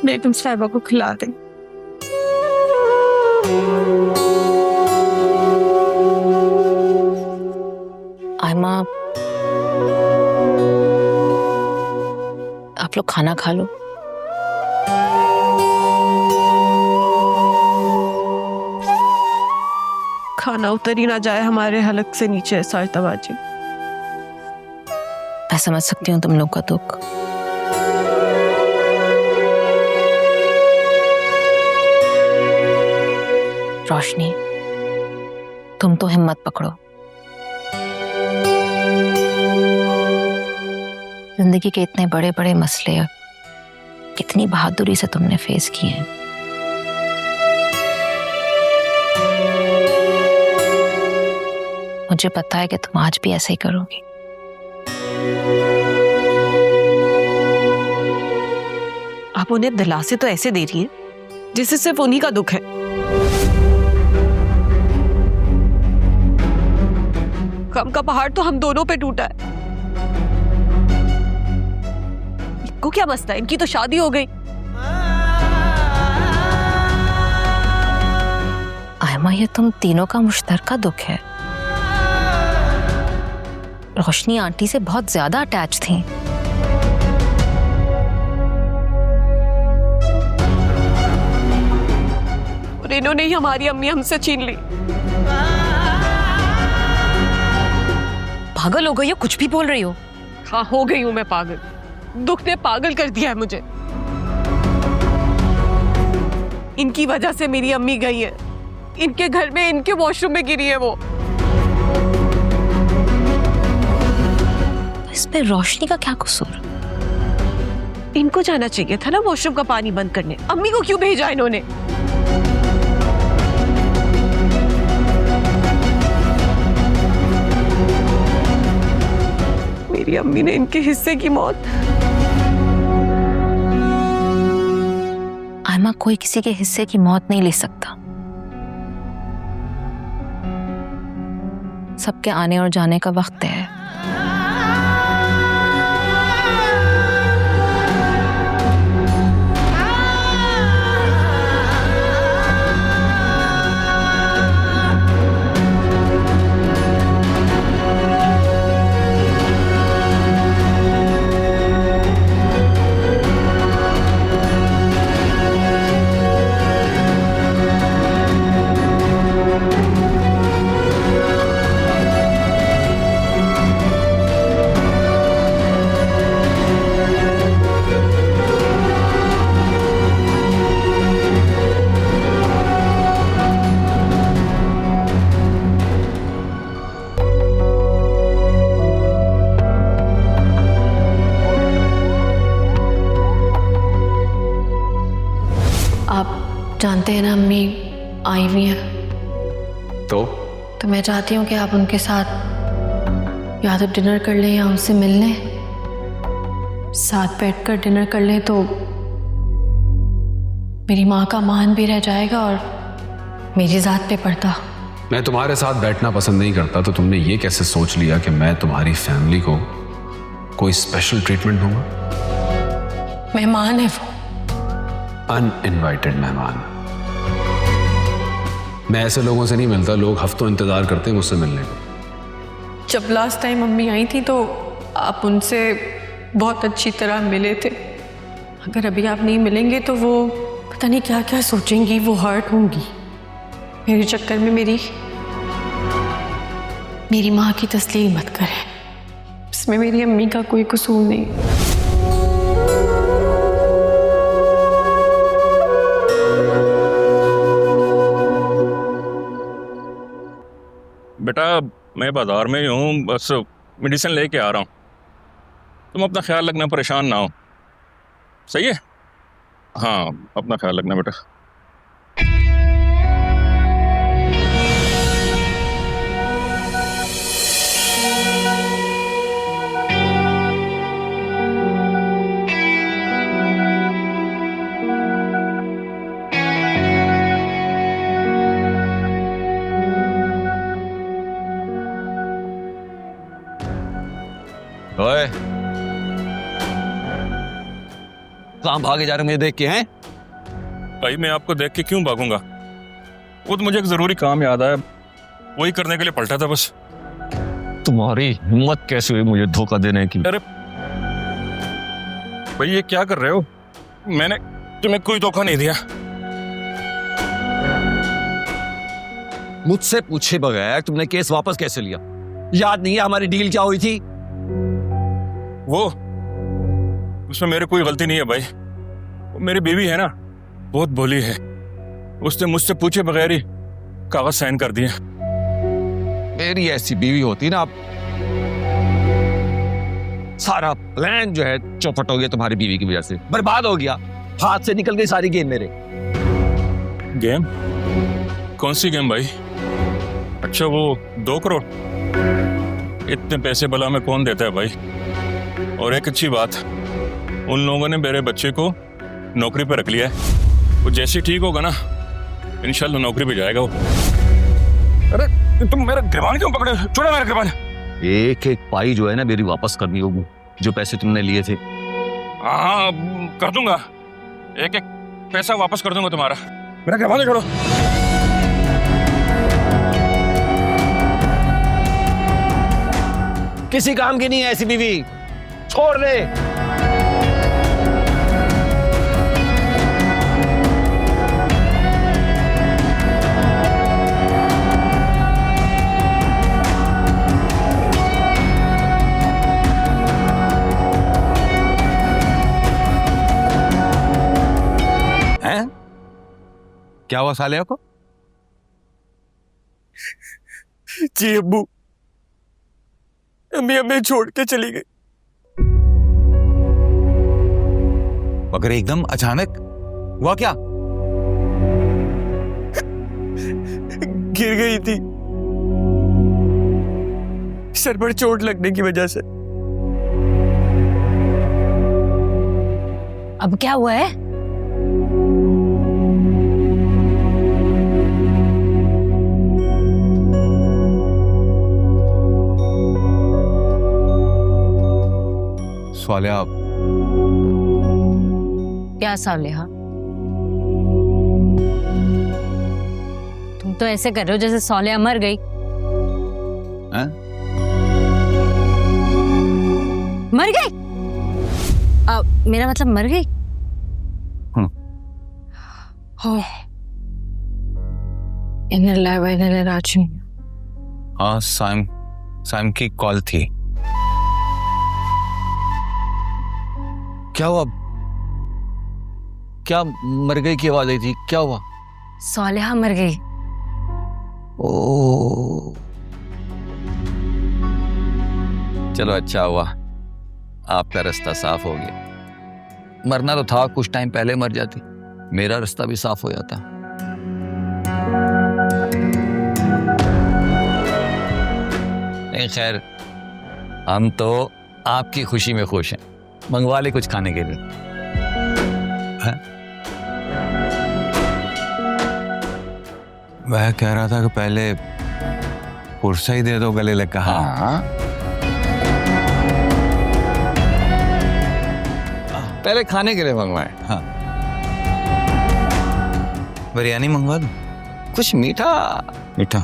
बेगम साहिबा को खिला दें। आयमा, आप लोग खाना खा लो। खाना उतर ही ना जाए हमारे हलक से नीचे सारिता जी। मैं समझ सकती हूँ तुम लोग का दुख। रोशनी, तुम तो हिम्मत पकड़ो। जिंदगी के इतने बड़े बड़े मसले कितनी बहादुरी से तुमने फेस किए हैं। मुझे पता है कि तुम आज भी ऐसे ही करोगी। आप उन्हें दिलासे तो ऐसे दे रही हैं जिससे सिर्फ उन्हीं का दुख है। गम का पहाड़ तो हम दोनों पे टूटा है। इनको क्या मसला है? इनकी तो शादी हो गई। आयमा, ये तुम तीनों का मुश्तरका दुख है। रोशनी आंटी से बहुत ज्यादा अटैच थी। और इन्होंने ही हमारी अम्मी हमसे छीन ली। पागल हो गई हो? कुछ भी बोल रही हो? हाँ, हो गई हूं मैं पागल। दुख ने पागल कर दिया है मुझे। इनकी वजह से मेरी अम्मी गई है। इनके घर में, इनके वॉशरूम में गिरी है वो। तो इसमें रोशनी का क्या कसूर? इनको जाना चाहिए था ना वॉशरूम का पानी बंद करने। अम्मी को क्यों भेजा इन्होंने? मेरी अम्मी ने इनके हिस्से की मौत। आयमा, कोई किसी के हिस्से की मौत नहीं ले सकता। सबके आने और जाने का वक्त है। आप जानते हैं ना, अम्मी आई हुई है। तो मैं चाहती हूँ कि आप उनके साथ या तो डिनर कर लें या उनसे मिल लें। साथ बैठकर डिनर कर लें तो मेरी माँ का मान भी रह जाएगा और मेरी जात पे पर्दा। मैं तुम्हारे साथ बैठना पसंद नहीं करता, तो तुमने ये कैसे सोच लिया कि मैं तुम्हारी फैमिली को कोई स्पेशल ट्रीटमेंट दूंगा? मेहमान है वो, अनइनवाइटेड मेहमान। मैं ऐसे लोगों से नहीं मिलता। लोग हफ्तों इंतजार करते हैं मुझसे मिलने को। जब लास्ट टाइम मम्मी आई थी तो आप उनसे बहुत अच्छी तरह मिले थे। अगर अभी आप नहीं मिलेंगे तो वो पता नहीं क्या क्या सोचेंगी, वो हर्ट होंगी। मेरे चक्कर में मेरी माँ की तस्लील मत करें। इसमें मेरी अम्मी का कोई कसूर नहीं। बेटा, मैं बाजार में ही हूँ, बस मेडिसिन लेके आ रहा हूँ। तुम अपना ख्याल रखना, परेशान ना हो। सही है? हाँ, अपना ख्याल रखना बेटा। ओए, कहाँ भागे जा रहे हो मुझे देख के? हैं भाई मैं आपको देख के क्यों भागूंगा? वो तो मुझे एक जरूरी काम याद आया, वही करने के लिए पलटा था बस। तुम्हारी हिम्मत कैसे हुई मुझे धोखा देने की? अरे भाई ये क्या कर रहे हो? मैंने तुम्हें कोई धोखा नहीं दिया। मुझसे पूछे बगैर तुमने केस वापस कैसे लिया? याद नहीं है हमारी डील क्या हुई थी? वो उसमें मेरी कोई गलती नहीं है भाई। वो मेरी बीवी है ना, बहुत भोली है। उसने मुझसे पूछे बगैर ही कागज साइन कर दिए। मेरी ऐसी बीवी होती ना, अब सारा प्लान जो है चौपट हो गया तुम्हारी बीवी की वजह से, बर्बाद हो गया, हाथ से निकल गई सारी गेम मेरे। गेम? कौन सी गेम भाई? अच्छा वो 2 करोड़? इतने पैसे भला में कौन देता है भाई? और एक अच्छी बात, उन लोगों ने मेरे बच्चे को नौकरी पर रख लिया है। वो जैसे ठीक होगा ना, इंशाल्लाह नौकरी पे जाएगा वो। अरे तुम मेरा गिरबान क्यों पकड़े? छोड़ो मेरा गिरबान। एक एक पाई जो है ना मेरी वापस करनी होगी, जो पैसे तुमने लिए थे। हाँ कर दूंगा, एक एक पैसा वापस कर दूंगा तुम्हारा। मेरा गिरबान छोड़ो। किसी काम की नहीं है ऐसी बीवी, छोड़ दे। हैं? क्या हुआ साले को? जी अब्बू, अम्मी हमें छोड़ के चली गई। मगर एकदम अचानक हुआ क्या? गिर गई थी सर पर चोट लगने की वजह से। अब क्या हुआ है? सालिया, क्या सालिहा? तुम तो ऐसे कर रहे हो जैसे सालिहा मर गई। हैं? मर गई? मेरा मतलब मर गई? हो इन्ना लिल्लाहि व इन्ना इलैहि राजिऊन। हाँ, साइम की कॉल थी। क्या हुआ? क्या मर गई की आवाज आई थी? क्या हुआ? सालिहा मर गई। ओ, चलो अच्छा हुआ, आपका रास्ता साफ हो गया। मरना तो था, कुछ टाइम पहले मर जाती, मेरा रास्ता भी साफ हो जाता। नहीं खैर, हम तो आपकी खुशी में खुश हैं। मंगवा ले कुछ खाने के लिए। है? वह कह रहा था कि पहले पुरसा ही दे दो, गले लग कहा। हाँ, पहले खाने के लिए मंगवाए। हाँ, बिरयानी मंगवा दो, कुछ मीठा। मीठा।